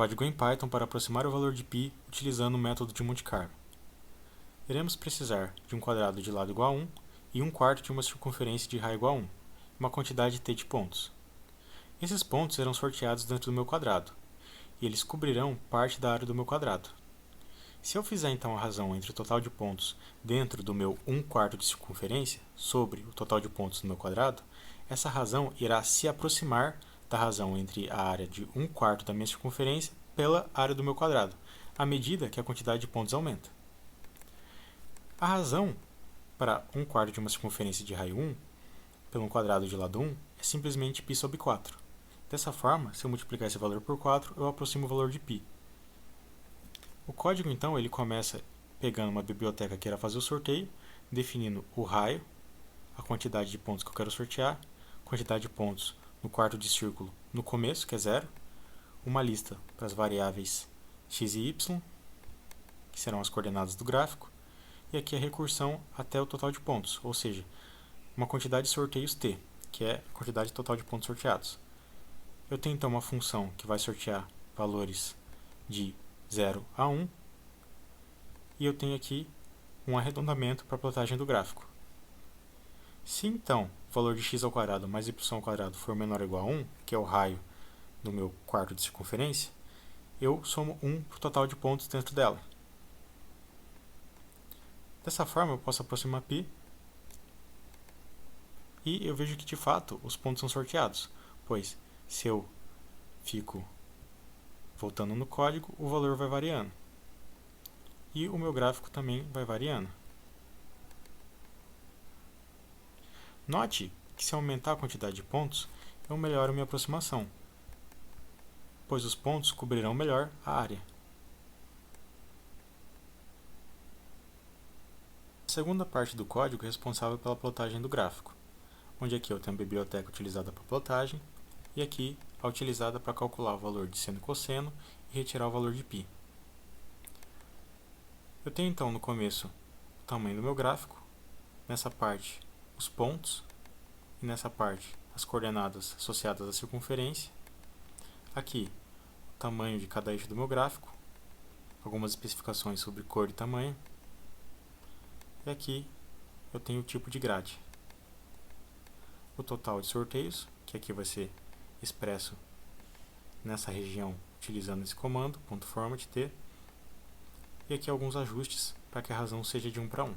Código em Python para aproximar o valor de π utilizando o método de Monte Carlo. Iremos precisar de um quadrado de lado igual a 1 e 1/4 de uma circunferência de raio igual a 1, uma quantidade t de pontos. Esses pontos serão sorteados dentro do meu quadrado, e eles cobrirão parte da área do meu quadrado. Se eu fizer então a razão entre o total de pontos dentro do meu 1/4 de circunferência sobre o total de pontos no meu quadrado, essa razão irá se aproximar da razão entre a área de 1/4 da minha circunferência pela área do meu quadrado, à medida que a quantidade de pontos aumenta. A razão para 1/4 de uma circunferência de raio 1 pelo quadrado de lado 1 é simplesmente π sobre 4. Dessa forma, se eu multiplicar esse valor por 4, eu aproximo o valor de π. O código, então, ele começa pegando uma biblioteca que irá fazer o sorteio, definindo o raio, a quantidade de pontos que eu quero sortear, quantidade de pontos no quarto de círculo no começo, que é 0, uma lista para as variáveis x e y, que serão as coordenadas do gráfico, e aqui a recursão até o total de pontos, ou seja, uma quantidade de sorteios t, que é a quantidade total de pontos sorteados. Eu tenho então uma função que vai sortear valores de 0 a 1, e eu tenho aqui um arredondamento para a plotagem do gráfico. Se então o valor de x ao quadrado mais y ao quadrado for menor ou igual a 1, que é o raio do meu quarto de circunferência, eu somo 1 para o total de pontos dentro dela. Dessa forma eu posso aproximar π, e eu vejo que de fato os pontos são sorteados, pois se eu fico voltando no código, o valor vai variando. E o meu gráfico também vai variando. Note que se aumentar a quantidade de pontos, eu melhoro minha aproximação, pois os pontos cobrirão melhor a área. A segunda parte do código é responsável pela plotagem do gráfico, onde aqui eu tenho a biblioteca utilizada para plotagem, e aqui a utilizada para calcular o valor de seno e cosseno e retirar o valor de π. Eu tenho então no começo o tamanho do meu gráfico, nessa parte os pontos, e nessa parte as coordenadas associadas à circunferência. Aqui o tamanho de cada eixo do meu gráfico, algumas especificações sobre cor e tamanho. E aqui eu tenho o tipo de grade. O total de sorteios, que aqui vai ser expresso nessa região utilizando esse comando, .format_t, e aqui alguns ajustes para que a razão seja de 1 para 1.